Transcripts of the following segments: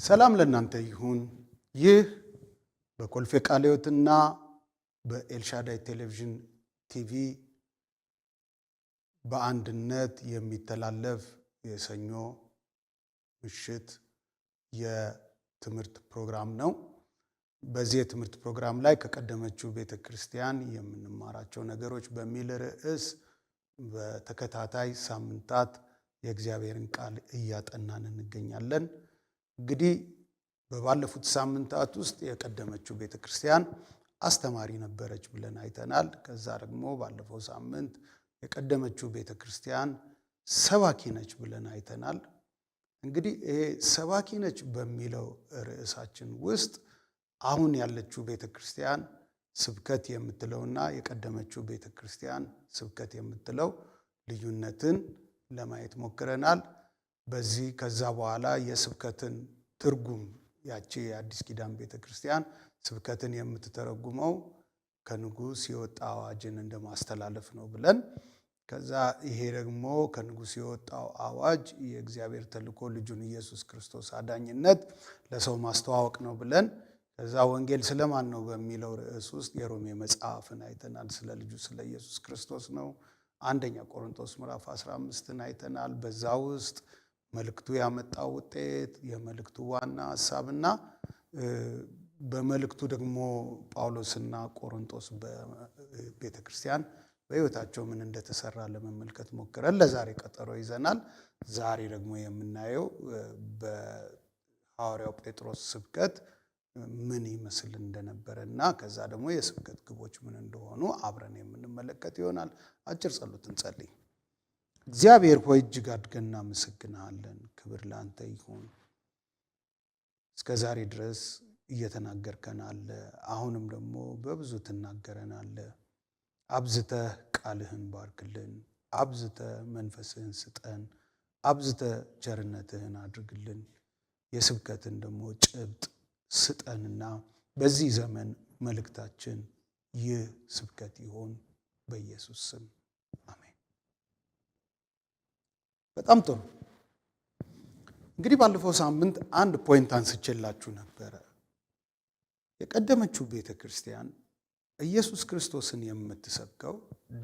ሰላም ለእናንተ ይሁን። ይህ በኮልፌ ቃለ ሕይወትና በኤልሻዳይ ቴሌቪዥን ቲቪ በአንድነት የሚተላለፍ የሰኞ ምሽት የትምህርት ፕሮግራም ነው። በዚህ የትምህርት ፕሮግራም ላይ ከቀደመችው ቤተክርስቲያን የምንማራቸው ነገሮች በሚል ርዕስ በተከታታይ ሳምንታት የእግዚአብሔርን ቃል እያጠናን እንገኛለን። እንግዲህ በባለፉት ሳምንታት ውስጥ የቀደመችው ቤተክርስቲያን አስተማሪ ነበረች ብለን አይተናል። ከዛ ደግሞ ባለፈው ሳምንት የቀደመችው ቤተክርስቲያን ሰባኪ ነች ብለን አይተናል። እንግዲህ ይሄ ሰባኪ ነች በሚለው ርዕሳችን ውስጥ አሁን ያለችው ቤተክርስቲያን ስብከት የምትለውና የቀደመችው ቤተክርስቲያን ስብከት የምትለው ልዩነትን ለማየት ሞክረናል። በዚህ ከዛ በኋላ የስብከትን ትርጉም ያቺ የአዲስ ኪዳን ቤተክርስቲያን ስብከትን የምትተረጉመው ከንጉሥ የወጣ አዋጅን እንደማስተላለፍ ነው ብለን ከዛ ይሄ ደግሞ ከንጉሥ የወጣው አዋጅ የእግዚአብሔር ተልእኮ ልጁን ኢየሱስ ክርስቶስ አዳኝነት ለሰው ማስተዋወቅ ነው ብለን ከዛ ወንጌል ስለማን ነው በሚለው ርዕስ ውስጥ የሮሜ መጽሐፍን አይተናል። ስለ ልጁ ስለ ኢየሱስ ክርስቶስ ነው። አንደኛ ቆሮንቶስ ምዕራፍ 15ን አይተናል። በዛ ውስጥ መልእክቱ ያመጣው ውጤት፣ የመልእክቱ ዋና ሐሳብና በመልእክቱ ደግሞ ጳውሎስና ቆሮንቶስ በቤተክርስቲያን በሕይወታቸው ምን እንደተሰራ ለመመልከት ሞክረን ለዛሬ ቀጠሮ ይዘናል። ዛሬ ደግሞ የምናየው በሐዋርያው ጴጥሮስ ስብከት ምን ይመስል እንደነበረ እና ከዛ ደግሞ የስብከት ግቦች ምን እንደሆኑ አብረን የምንመለከት ይሆናል። አጭር ጸሎት እንጸልይ። እግዚአብሔር ሆይ እጅግ አድርገን እናመሰግንሃለን። ክብር ለአንተ ይሁን። እስከ ዛሬ ድረስ እየተናገርከን አለ። አሁንም ደግሞ በብዙ ትናገረናለ። አብዝተህ ቃልህን ባርክልን። አብዝተህ መንፈስህን ስጠን። አብዝተህ ቸርነትህን አድርግልን። የስብከትን ደግሞ ጭብጥ ስጠንና በዚህ ዘመን መልእክታችን ይህ ስብከት ይሆን በኢየሱስ ስም አሜን። በጣም ጥሩ። እንግዲህ ባለፈው ሳምንት አንድ ፖይንት አንስቼላችሁ ነበረ። የቀደመችው ቤተክርስቲያን ኢየሱስ ክርስቶስን የምትሰብከው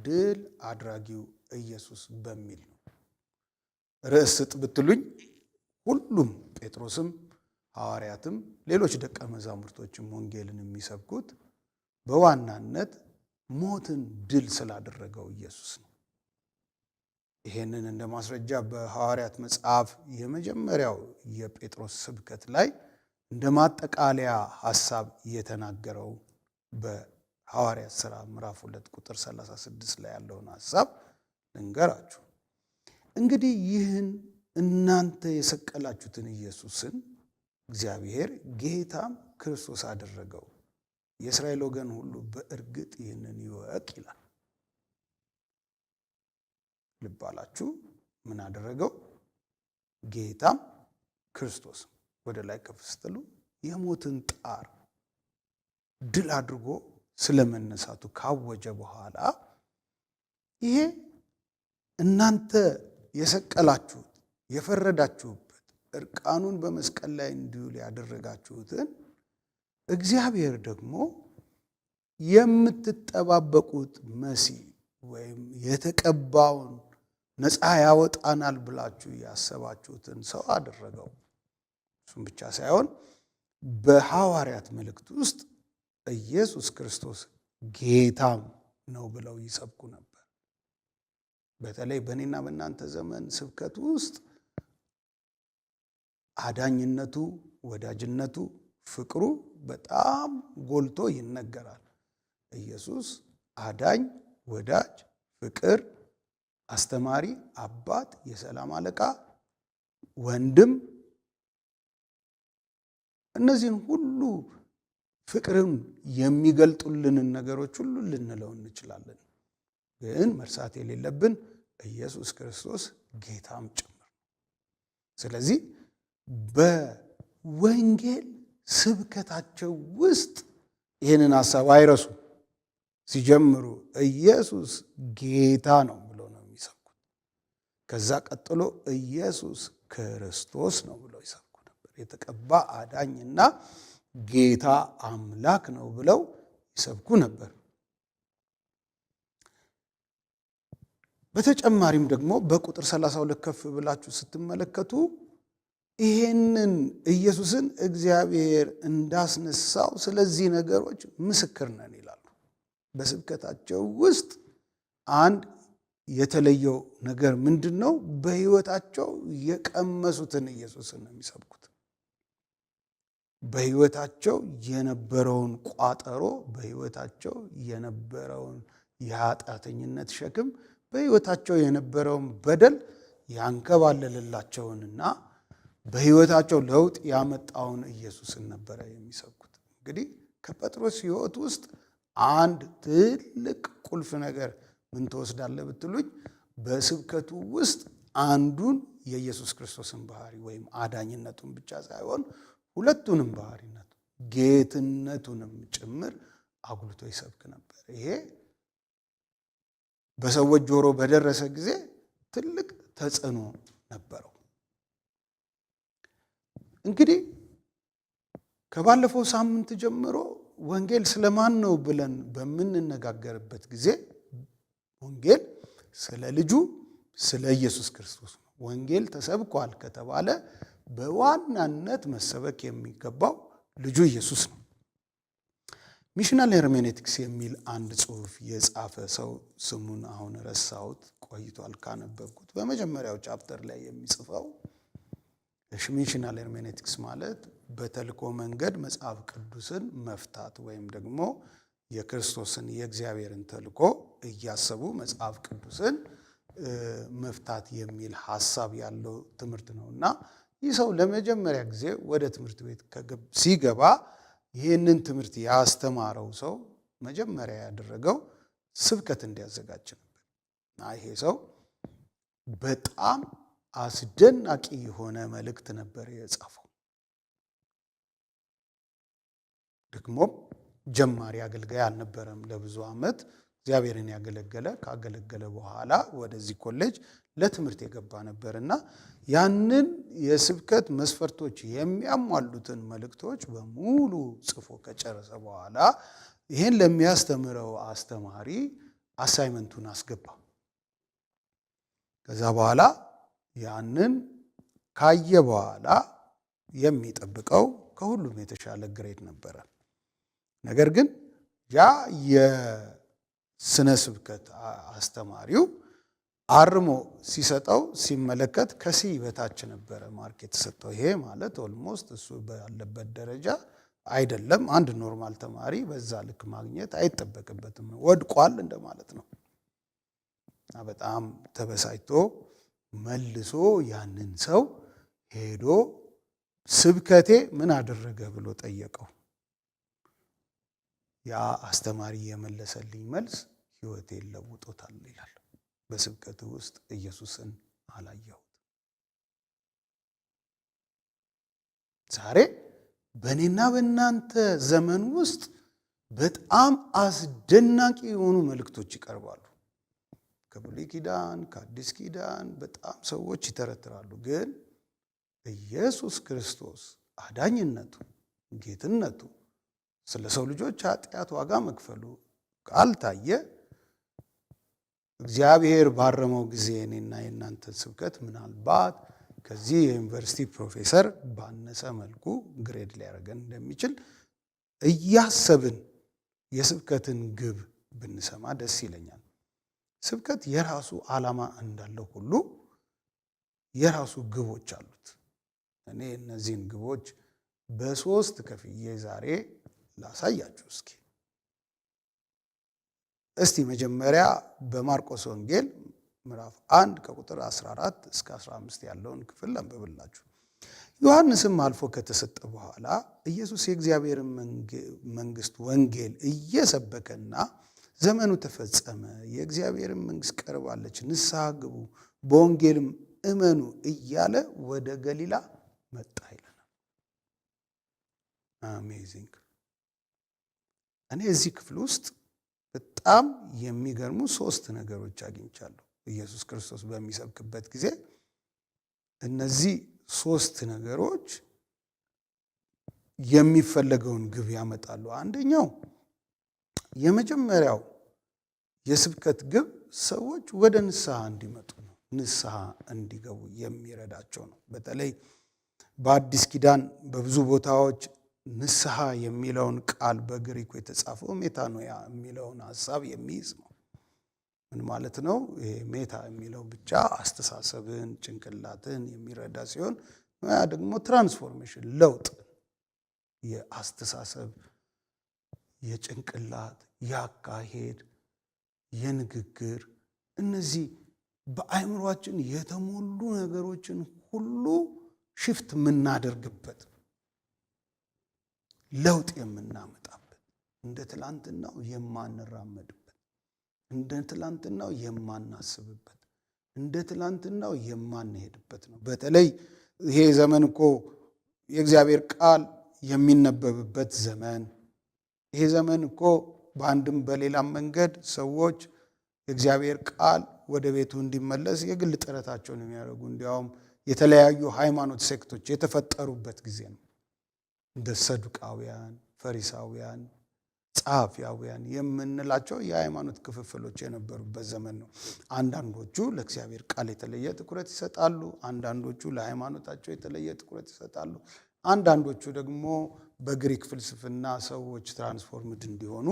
ድል አድራጊው ኢየሱስ በሚል ነው። ርዕስ ስጥ ብትሉኝ ሁሉም ጴጥሮስም ሐዋርያትም ሌሎች ደቀ መዛሙርቶችም ወንጌልን የሚሰብኩት በዋናነት ሞትን ድል ስላደረገው ኢየሱስ ነው። ይሄንን እንደ ማስረጃ በሐዋርያት መጽሐፍ የመጀመሪያው የጴጥሮስ ስብከት ላይ እንደ ማጠቃለያ ሐሳብ የተናገረው በሐዋርያት ሥራ ምዕራፍ 2 ቁጥር 36 ላይ ያለውን ሐሳብ ልንገራችሁ። እንግዲህ ይህን እናንተ የሰቀላችሁትን ኢየሱስን እግዚአብሔር ጌታም ክርስቶስ አደረገው። የእስራኤል ወገን ሁሉ በእርግጥ ይህንን ይወቅ ይላል። ልብ አላችሁ? ምን አደረገው? ጌታም ክርስቶስ ወደ ላይ ከፍ ስትሉ የሞትን ጣር ድል አድርጎ ስለመነሳቱ ካወጀ በኋላ ይሄ እናንተ የሰቀላችሁት የፈረዳችሁበት እርቃኑን በመስቀል ላይ እንዲውል ያደረጋችሁትን እግዚአብሔር ደግሞ የምትጠባበቁት መሲህ ወይም የተቀባውን ነፃ ያወጣናል ብላችሁ ያሰባችሁትን ሰው አደረገው። እሱም ብቻ ሳይሆን በሐዋርያት መልእክት ውስጥ ኢየሱስ ክርስቶስ ጌታም ነው ብለው ይሰብኩ ነበር። በተለይ በእኔና በእናንተ ዘመን ስብከት ውስጥ አዳኝነቱ፣ ወዳጅነቱ፣ ፍቅሩ በጣም ጎልቶ ይነገራል። ኢየሱስ አዳኝ፣ ወዳጅ፣ ፍቅር፣ አስተማሪ፣ አባት፣ የሰላም አለቃ፣ ወንድም፣ እነዚህን ሁሉ ፍቅርን የሚገልጡልንን ነገሮች ሁሉ ልንለው እንችላለን። ግን መርሳት የሌለብን ኢየሱስ ክርስቶስ ጌታም ጭምር። ስለዚህ በወንጌል ስብከታቸው ውስጥ ይህንን ሐሳብ አይረሱ። ሲጀምሩ ኢየሱስ ጌታ ነው ብሎ ነው የሚሰብኩት። ከዛ ቀጥሎ ኢየሱስ ክርስቶስ ነው ብሎ ይሰብኩ ነበር። የተቀባ አዳኝና ጌታ አምላክ ነው ብለው ይሰብኩ ነበር። በተጨማሪም ደግሞ በቁጥር 32 ከፍ ብላችሁ ስትመለከቱ ይሄንን ኢየሱስን እግዚአብሔር እንዳስነሳው ስለዚህ ነገሮች ምስክር ነን ይላሉ። በስብከታቸው ውስጥ አንድ የተለየው ነገር ምንድነው? በሕይወታቸው የቀመሱትን ኢየሱስን ነው የሚሰብኩት። በሕይወታቸው የነበረውን ቋጠሮ፣ በሕይወታቸው የነበረውን የኃጢአተኝነት ሸክም፣ በሕይወታቸው የነበረውን በደል ያንከባለለላቸውንና በሕይወታቸው ለውጥ ያመጣውን ኢየሱስን ነበረ የሚሰብኩት። እንግዲህ ከጴጥሮስ ሕይወት ውስጥ አንድ ትልቅ ቁልፍ ነገር ምን ትወስዳለህ ብትሉኝ፣ በስብከቱ ውስጥ አንዱን የኢየሱስ ክርስቶስን ባህሪ ወይም አዳኝነቱን ብቻ ሳይሆን ሁለቱንም ባህሪነቱ ጌትነቱንም ጭምር አጉልቶ ይሰብክ ነበር። ይሄ በሰዎች ጆሮ በደረሰ ጊዜ ትልቅ ተጽዕኖ ነበረው። እንግዲህ ከባለፈው ሳምንት ጀምሮ ወንጌል ስለማን ነው ብለን በምንነጋገርበት ጊዜ ወንጌል ስለ ልጁ ስለ ኢየሱስ ክርስቶስ ነው። ወንጌል ተሰብኳል ከተባለ በዋናነት መሰበክ የሚገባው ልጁ ኢየሱስ ነው። ሚሽናል ሄርሜኔቲክስ የሚል አንድ ጽሑፍ የጻፈ ሰው ስሙን አሁን ረሳሁት፣ ቆይቷል ካነበብኩት። በመጀመሪያው ቻፕተር ላይ የሚጽፈው ሚሽናል ሄርሜኔቲክስ ማለት በተልእኮ መንገድ መጽሐፍ ቅዱስን መፍታት ወይም ደግሞ የክርስቶስን የእግዚአብሔርን ተልእኮ እያሰቡ መጽሐፍ ቅዱስን መፍታት የሚል ሐሳብ ያለው ትምህርት ነውና ይህ ሰው ለመጀመሪያ ጊዜ ወደ ትምህርት ቤት ሲገባ ይህንን ትምህርት ያስተማረው ሰው መጀመሪያ ያደረገው ስብከት እንዲያዘጋጅ ነበር እና ይሄ ሰው በጣም አስደናቂ የሆነ መልእክት ነበር የጻፈው። ደግሞም ጀማሪ አገልጋይ አልነበረም። ለብዙ ዓመት እግዚአብሔርን ያገለገለ ካገለገለ በኋላ ወደዚህ ኮሌጅ ለትምህርት የገባ ነበርና ያንን የስብከት መስፈርቶች የሚያሟሉትን መልእክቶች በሙሉ ጽፎ ከጨረሰ በኋላ ይሄን ለሚያስተምረው አስተማሪ አሳይመንቱን አስገባ። ከዛ በኋላ ያንን ካየ በኋላ የሚጠብቀው ከሁሉም የተሻለ ግሬድ ነበረ። ነገር ግን ያ የስነ ስብከት አስተማሪው አርሞ ሲሰጠው ሲመለከት ከሲ በታች ነበረ ማርክ የተሰጠው። ይሄ ማለት ኦልሞስት እሱ ባለበት ደረጃ አይደለም። አንድ ኖርማል ተማሪ በዛ ልክ ማግኘት አይጠበቅበትም፣ ወድቋል እንደማለት ነው። በጣም ተበሳጭቶ መልሶ ያንን ሰው ሄዶ ስብከቴ ምን አደረገ ብሎ ጠየቀው። ያ አስተማሪ የመለሰልኝ መልስ ሕይወቴን ለውጦታል ይላል። በስብከት ውስጥ ኢየሱስን አላየሁት። ዛሬ በእኔና በእናንተ ዘመን ውስጥ በጣም አስደናቂ የሆኑ መልእክቶች ይቀርባሉ። ከብሉይ ኪዳን ከአዲስ ኪዳን በጣም ሰዎች ይተረትራሉ። ግን ኢየሱስ ክርስቶስ አዳኝነቱ፣ ጌትነቱ፣ ስለ ሰው ልጆች ኃጢአት ዋጋ መክፈሉ ካልታየ እግዚአብሔር ባረመው ጊዜ እኔና የእናንተ ስብከት ምናልባት ከዚህ የዩኒቨርሲቲ ፕሮፌሰር ባነሰ መልኩ ግሬድ ሊያደርገን እንደሚችል እያሰብን የስብከትን ግብ ብንሰማ ደስ ይለኛል። ስብከት የራሱ ዓላማ እንዳለው ሁሉ የራሱ ግቦች አሉት። እኔ እነዚህን ግቦች በሶስት ከፍዬ ዛሬ ላሳያችሁ። እስቲ መጀመሪያ በማርቆስ ወንጌል ምዕራፍ 1 ከቁጥር 14 እስከ 15 ያለውን ክፍል አንብብላችሁ። ዮሐንስም አልፎ ከተሰጠ በኋላ ኢየሱስ የእግዚአብሔርን መንግሥት ወንጌል እየሰበከና ዘመኑ ተፈጸመ፣ የእግዚአብሔርን መንግሥት ቀርባለች፣ ንስሐ ግቡ፣ በወንጌልም እመኑ እያለ ወደ ገሊላ መጣ ይለናል። አሜዚንግ። እኔ እዚህ ክፍል ውስጥ በጣም የሚገርሙ 3 ነገሮች አግኝቻለሁ። ኢየሱስ ክርስቶስ በሚሰብክበት ጊዜ እነዚህ 3 ነገሮች የሚፈለገውን ግብ ያመጣሉ። አንደኛው የመጀመሪያው የስብከት ግብ ሰዎች ወደ ንስሐ እንዲመጡ ነው። ንስሐ እንዲገቡ የሚረዳቸው ነው። በተለይ በአዲስ ኪዳን በብዙ ቦታዎች ንስሐ የሚለውን ቃል በግሪኩ የተጻፈው ሜታኖያ የሚለውን ሐሳብ የሚይዝ ነው። ምን ማለት ነው? ሜታ የሚለው ብቻ አስተሳሰብን፣ ጭንቅላትን የሚረዳ ሲሆን ያ ደግሞ ትራንስፎርሜሽን ለውጥ፣ የአስተሳሰብ፣ የጭንቅላት፣ የአካሄድ፣ የንግግር እነዚህ በአእምሯችን የተሞሉ ነገሮችን ሁሉ ሽፍት የምናደርግበት ለውጥ የምናመጣበት እንደ ትላንትናው የማንራመድበት እንደ ትላንትናው የማናስብበት እንደ ትላንትናው የማንሄድበት ነው። በተለይ ይሄ ዘመን እኮ የእግዚአብሔር ቃል የሚነበብበት ዘመን፣ ይሄ ዘመን እኮ በአንድም በሌላም መንገድ ሰዎች የእግዚአብሔር ቃል ወደ ቤቱ እንዲመለስ የግል ጥረታቸውን የሚያደርጉ እንዲያውም የተለያዩ ሃይማኖት ሴክቶች የተፈጠሩበት ጊዜ ነው። እንደ ሰዱቃውያን፣ ፈሪሳውያን፣ ጸሐፊያውያን የምንላቸው የሃይማኖት ክፍፍሎች የነበሩበት ዘመን ነው። አንዳንዶቹ ለእግዚአብሔር ቃል የተለየ ትኩረት ይሰጣሉ፣ አንዳንዶቹ ለሃይማኖታቸው የተለየ ትኩረት ይሰጣሉ፣ አንዳንዶቹ ደግሞ በግሪክ ፍልስፍና ሰዎች ትራንስፎርምድ እንዲሆኑ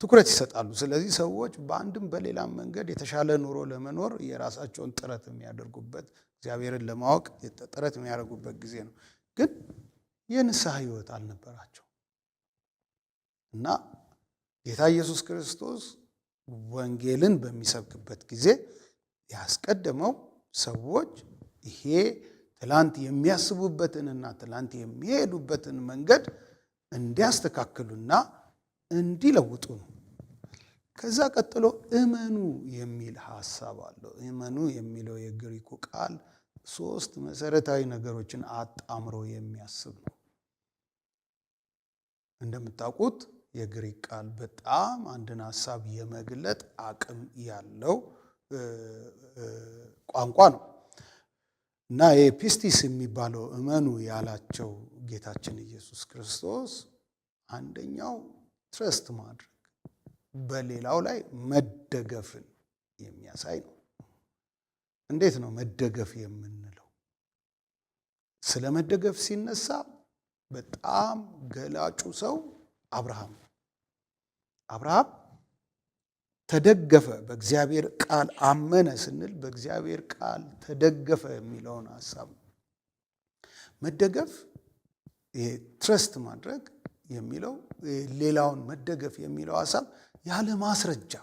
ትኩረት ይሰጣሉ። ስለዚህ ሰዎች በአንድም በሌላም መንገድ የተሻለ ኑሮ ለመኖር የራሳቸውን ጥረት የሚያደርጉበት፣ እግዚአብሔርን ለማወቅ ጥረት የሚያደርጉበት ጊዜ ነው። ግን የንስሐ ሕይወት አልነበራቸው እና ጌታ ኢየሱስ ክርስቶስ ወንጌልን በሚሰብክበት ጊዜ ያስቀደመው ሰዎች ይሄ ትላንት የሚያስቡበትንና ትላንት የሚሄዱበትን መንገድ እንዲያስተካክሉና እንዲለውጡ ነው። ከዛ ቀጥሎ እመኑ የሚል ሐሳብ አለው። እመኑ የሚለው የግሪኩ ቃል 3 መሰረታዊ ነገሮችን አጣምሮ የሚያስብ ነው። እንደምታውቁት የግሪክ ቃል በጣም አንድን ሐሳብ የመግለጥ አቅም ያለው ቋንቋ ነው እና የፒስቲስ የሚባለው እመኑ ያላቸው ጌታችን ኢየሱስ ክርስቶስ አንደኛው ትረስት ማድረግ፣ በሌላው ላይ መደገፍን የሚያሳይ ነው። እንዴት ነው መደገፍ የምንለው? ስለ መደገፍ ሲነሳ በጣም ገላጩ ሰው አብርሃም ነው። አብርሃም ተደገፈ፣ በእግዚአብሔር ቃል አመነ ስንል በእግዚአብሔር ቃል ተደገፈ የሚለውን ሐሳብ ነው። መደገፍ ይሄ ትረስት ማድረግ የሚለው ሌላውን መደገፍ የሚለው ሐሳብ ያለ ማስረጃ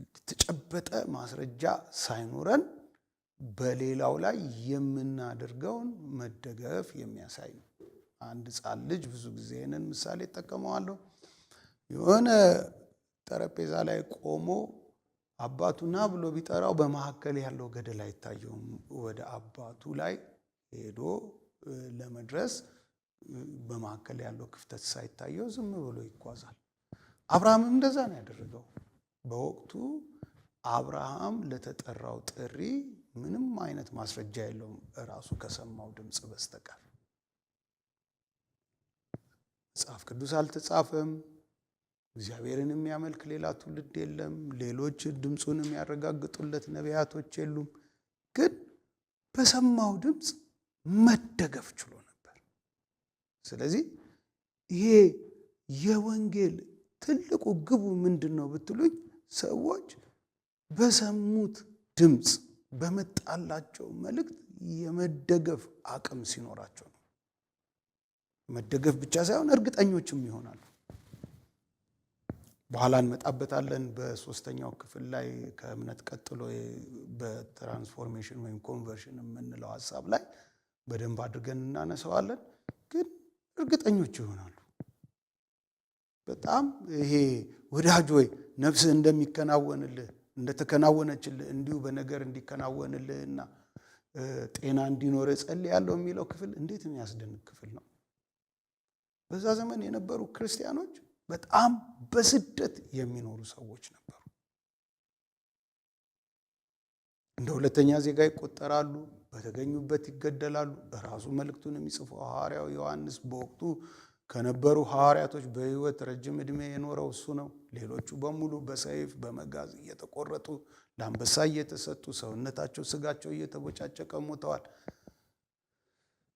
የተጨበጠ ማስረጃ ሳይኖረን በሌላው ላይ የምናደርገውን መደገፍ የሚያሳይ ነው። አንድ ሕፃን ልጅ ብዙ ጊዜ ይህንን ምሳሌ እጠቀመዋለሁ። የሆነ ጠረጴዛ ላይ ቆሞ አባቱና ብሎ ቢጠራው በመካከል ያለው ገደል አይታየውም። ወደ አባቱ ላይ ሄዶ ለመድረስ በመካከል ያለው ክፍተት ሳይታየው ዝም ብሎ ይጓዛል። አብርሃምም እንደዛ ነው ያደረገው። በወቅቱ አብርሃም ለተጠራው ጥሪ ምንም አይነት ማስረጃ የለውም ራሱ ከሰማው ድምፅ በስተቀር። መጽሐፍ ቅዱስ አልተጻፈም። እግዚአብሔርን የሚያመልክ ሌላ ትውልድ የለም። ሌሎች ድምፁን የሚያረጋግጡለት ነቢያቶች የሉም። ግን በሰማው ድምፅ መደገፍ ችሎ ነበር። ስለዚህ ይሄ የወንጌል ትልቁ ግቡ ምንድን ነው ብትሉኝ፣ ሰዎች በሰሙት ድምፅ በመጣላቸው መልእክት የመደገፍ አቅም ሲኖራቸው ነው። መደገፍ ብቻ ሳይሆን እርግጠኞችም ይሆናሉ። በኋላ እንመጣበታለን። በሶስተኛው ክፍል ላይ ከእምነት ቀጥሎ በትራንስፎርሜሽን ወይም ኮንቨርሽን የምንለው ሐሳብ ላይ በደንብ አድርገን እናነሳዋለን። ግን እርግጠኞች ይሆናሉ። በጣም ይሄ ወዳጅ ወይ ነፍስህ እንደሚከናወንልህ እንደተከናወነችልህ እንዲሁ በነገር እንዲከናወንልህና ጤና እንዲኖርህ ጸልያለሁ የሚለው ክፍል እንዴት የሚያስደንቅ ክፍል ነው። በዛ ዘመን የነበሩ ክርስቲያኖች በጣም በስደት የሚኖሩ ሰዎች ነበሩ። እንደ ሁለተኛ ዜጋ ይቆጠራሉ፣ በተገኙበት ይገደላሉ። ራሱ መልእክቱን የሚጽፈው ሐዋርያው ዮሐንስ በወቅቱ ከነበሩ ሐዋርያቶች በሕይወት ረጅም ዕድሜ የኖረው እሱ ነው። ሌሎቹ በሙሉ በሰይፍ በመጋዝ እየተቆረጡ ለአንበሳ እየተሰጡ ሰውነታቸው ስጋቸው እየተቦጫጨቀ ሞተዋል።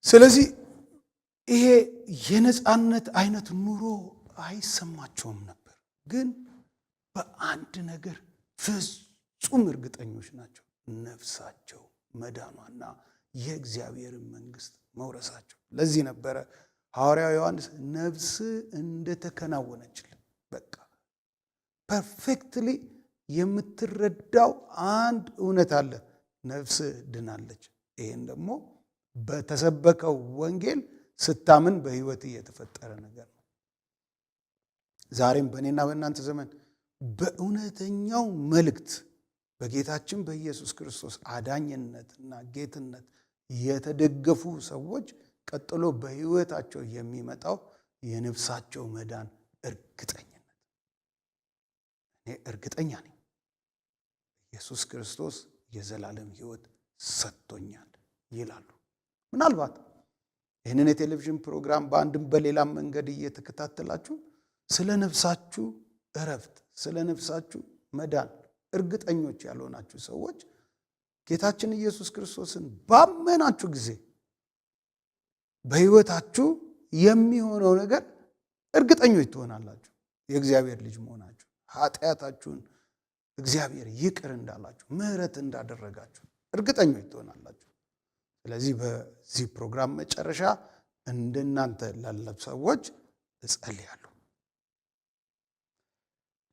ስለዚህ ይሄ የነጻነት አይነት ኑሮ አይሰማቸውም ነበር። ግን በአንድ ነገር ፍጹም እርግጠኞች ናቸው፣ ነፍሳቸው መዳኗና የእግዚአብሔርን መንግስት መውረሳቸው። ለዚህ ነበረ ሐዋርያው ዮሐንስ ነፍስ እንደተከናወነችልን በቃ ፐርፌክትሊ የምትረዳው አንድ እውነት አለ፣ ነፍስ ድናለች። ይሄን ደግሞ በተሰበከው ወንጌል ስታምን በህይወት የተፈጠረ ነገር ነው። ዛሬም በእኔና በእናንተ ዘመን በእውነተኛው መልእክት በጌታችን በኢየሱስ ክርስቶስ አዳኝነትና ጌትነት የተደገፉ ሰዎች ቀጥሎ በህይወታቸው የሚመጣው የነፍሳቸው መዳን እርግጠኝነት። እኔ እርግጠኛ ነኝ ኢየሱስ ክርስቶስ የዘላለም ህይወት ሰጥቶኛል ይላሉ። ምናልባት ይህንን የቴሌቪዥን ፕሮግራም በአንድም በሌላም መንገድ እየተከታተላችሁ ስለ ነፍሳችሁ እረፍት፣ ስለ ነፍሳችሁ መዳን እርግጠኞች ያልሆናችሁ ሰዎች ጌታችን ኢየሱስ ክርስቶስን ባመናችሁ ጊዜ በህይወታችሁ የሚሆነው ነገር እርግጠኞች ትሆናላችሁ። የእግዚአብሔር ልጅ መሆናችሁ፣ ኃጢአታችሁን እግዚአብሔር ይቅር እንዳላችሁ፣ ምህረት እንዳደረጋችሁ እርግጠኞች ትሆናላችሁ። ስለዚህ በዚህ ፕሮግራም መጨረሻ እንደናንተ ላሉ ሰዎች እጸልያለሁ።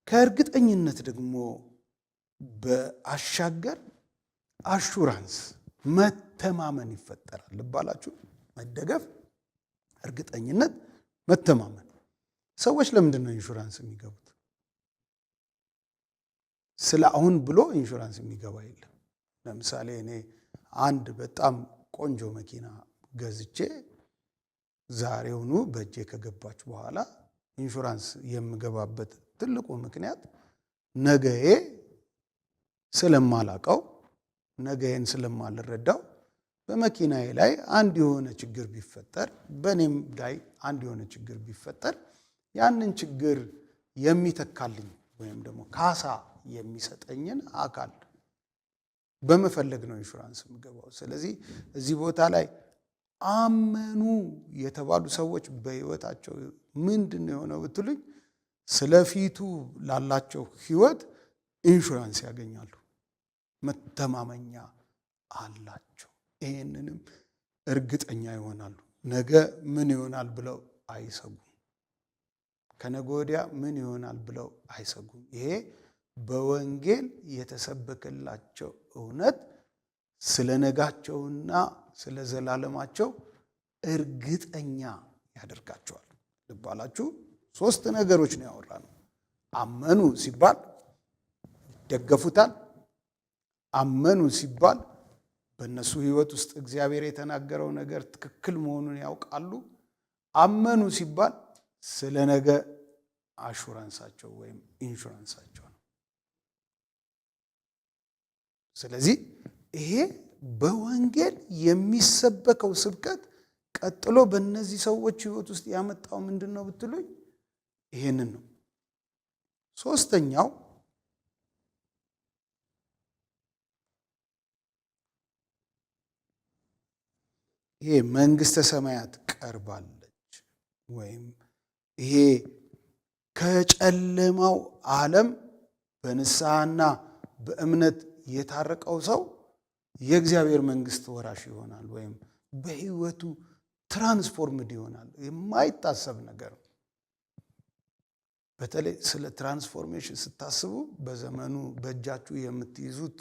ከእርግጠኝነት ደግሞ በአሻገር አሹራንስ መተማመን ይፈጠራል። ልባላችሁ መደገፍ፣ እርግጠኝነት፣ መተማመን። ሰዎች ለምንድን ነው ኢንሹራንስ የሚገቡት? ስለ አሁን ብሎ ኢንሹራንስ የሚገባ የለም። ለምሳሌ እኔ አንድ በጣም ቆንጆ መኪና ገዝቼ ዛሬውኑ በእጄ ከገባች በኋላ ኢንሹራንስ የምገባበት ትልቁ ምክንያት ነገዬ ስለማላቀው፣ ነገዬን ስለማልረዳው በመኪናዬ ላይ አንድ የሆነ ችግር ቢፈጠር፣ በእኔም ላይ አንድ የሆነ ችግር ቢፈጠር ያንን ችግር የሚተካልኝ ወይም ደግሞ ካሳ የሚሰጠኝን አካል በመፈለግ ነው ኢንሹራንስ የምገባው። ስለዚህ እዚህ ቦታ ላይ አመኑ የተባሉ ሰዎች በህይወታቸው ምንድን ነው የሆነው ብትሉኝ፣ ስለፊቱ ላላቸው ህይወት ኢንሹራንስ ያገኛሉ፣ መተማመኛ አላቸው። ይሄንንም እርግጠኛ ይሆናሉ። ነገ ምን ይሆናል ብለው አይሰጉም። ከነገ ወዲያ ምን ይሆናል ብለው አይሰጉም። ይሄ በወንጌል የተሰበከላቸው እውነት ስለ ነጋቸውና ስለ ዘላለማቸው እርግጠኛ ያደርጋቸዋል። ልባላችሁ 3 ነገሮች ነው ያወራነው። አመኑ ሲባል ይደገፉታል። አመኑ ሲባል በእነሱ ህይወት ውስጥ እግዚአብሔር የተናገረው ነገር ትክክል መሆኑን ያውቃሉ። አመኑ ሲባል ስለ ነገ አሹራንሳቸው ወይም ኢንሹራንሳቸው ነው። ስለዚህ ይሄ በወንጌል የሚሰበከው ስብከት ቀጥሎ በእነዚህ ሰዎች ህይወት ውስጥ ያመጣው ምንድን ነው ብትሉኝ፣ ይሄንን ነው። ሶስተኛው ይሄ መንግስተ ሰማያት ቀርባለች ወይም ይሄ ከጨለማው ዓለም በንስሐና በእምነት የታረቀው ሰው የእግዚአብሔር መንግስት ወራሽ ይሆናል ወይም በህይወቱ ትራንስፎርምድ ይሆናል። የማይታሰብ ነገር። በተለይ ስለ ትራንስፎርሜሽን ስታስቡ በዘመኑ በእጃችሁ የምትይዙት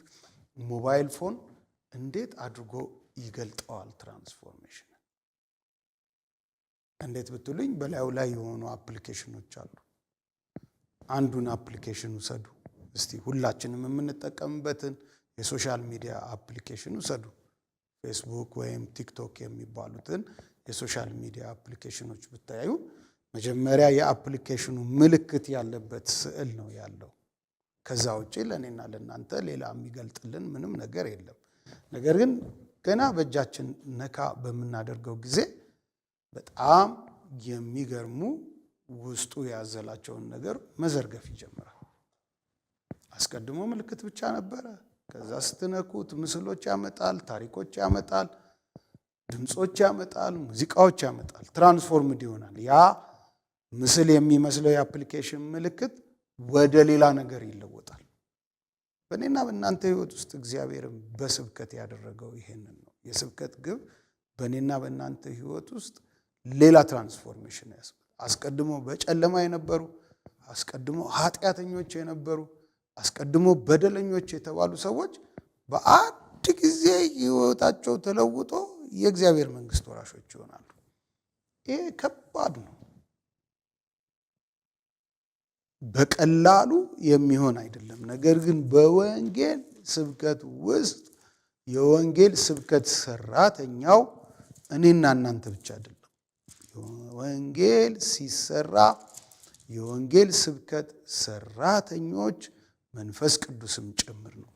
ሞባይል ፎን እንዴት አድርጎ ይገልጠዋል ትራንስፎርሜሽን? እንዴት ብትሉኝ፣ በላዩ ላይ የሆኑ አፕሊኬሽኖች አሉ። አንዱን አፕሊኬሽን ውሰዱ እስቲ፣ ሁላችንም የምንጠቀምበትን የሶሻል ሚዲያ አፕሊኬሽን ውሰዱ። ፌስቡክ ወይም ቲክቶክ የሚባሉትን የሶሻል ሚዲያ አፕሊኬሽኖች ብታዩ መጀመሪያ የአፕሊኬሽኑ ምልክት ያለበት ስዕል ነው ያለው። ከዛ ውጪ ለእኔና ለእናንተ ሌላ የሚገልጥልን ምንም ነገር የለም። ነገር ግን ገና በእጃችን ነካ በምናደርገው ጊዜ በጣም የሚገርሙ ውስጡ ያዘላቸውን ነገር መዘርገፍ ይጀምራል። አስቀድሞ ምልክት ብቻ ነበረ። ከዛ ስትነኩት ምስሎች ያመጣል፣ ታሪኮች ያመጣል፣ ድምጾች ያመጣል፣ ሙዚቃዎች ያመጣል። ትራንስፎርምድ ይሆናል። ያ ምስል የሚመስለው የአፕሊኬሽን ምልክት ወደ ሌላ ነገር ይለወጣል። በእኔና በእናንተ ህይወት ውስጥ እግዚአብሔርም በስብከት ያደረገው ይሄንን ነው። የስብከት ግብ በእኔና በእናንተ ህይወት ውስጥ ሌላ ትራንስፎርሜሽን ያስመጣል። አስቀድሞ በጨለማ የነበሩ፣ አስቀድሞ ኃጢአተኞች የነበሩ፣ አስቀድሞ በደለኞች የተባሉ ሰዎች በአንድ ጊዜ ህይወታቸው ተለውጦ የእግዚአብሔር መንግስት ወራሾች ይሆናሉ። ይሄ ከባድ ነው። በቀላሉ የሚሆን አይደለም። ነገር ግን በወንጌል ስብከት ውስጥ የወንጌል ስብከት ሰራተኛው እኔና እናንተ ብቻ አይደለም። ወንጌል ሲሰራ የወንጌል ስብከት ሰራተኞች መንፈስ ቅዱስም ጭምር ነው።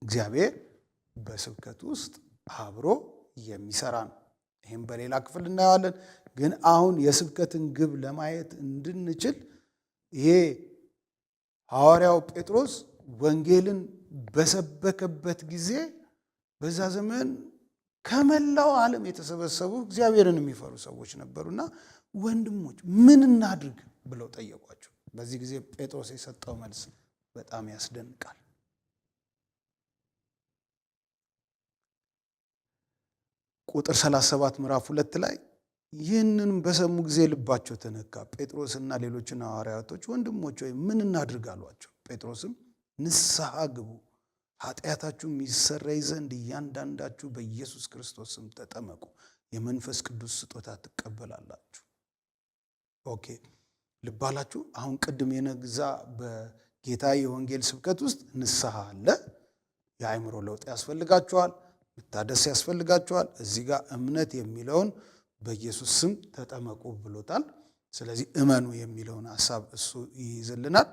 እግዚአብሔር በስብከት ውስጥ አብሮ የሚሰራ ነው። ይህም በሌላ ክፍል እናየዋለን። ግን አሁን የስብከትን ግብ ለማየት እንድንችል ይሄ ሐዋርያው ጴጥሮስ ወንጌልን በሰበከበት ጊዜ በዛ ዘመን ከመላው ዓለም የተሰበሰቡ እግዚአብሔርን የሚፈሩ ሰዎች ነበሩና ወንድሞች ምን እናድርግ ብለው ጠየቋቸው። በዚህ ጊዜ ጴጥሮስ የሰጠው መልስ በጣም ያስደንቃል። ቁጥር 37 ምዕራፍ 2 ላይ ይህንን በሰሙ ጊዜ ልባቸው ተነካ። ጴጥሮስና ሌሎችን ሐዋርያቶች ወንድሞች ሆይ ምን እናድርግ አሏቸው። ጴጥሮስም ንስሐ ግቡ፣ ኃጢአታችሁም ይሰረይ ዘንድ እያንዳንዳችሁ በኢየሱስ ክርስቶስ ስም ተጠመቁ፣ የመንፈስ ቅዱስ ስጦታ ትቀበላላችሁ። ኦኬ ልባላችሁ። አሁን ቅድም የነግዛ በጌታ የወንጌል ስብከት ውስጥ ንስሐ አለ። የአእምሮ ለውጥ ያስፈልጋችኋል፣ መታደስ ያስፈልጋችኋል። እዚህ ጋር እምነት የሚለውን በኢየሱስ ስም ተጠመቁ ብሎታል። ስለዚህ እመኑ የሚለውን ሐሳብ እሱ ይይዝልናል።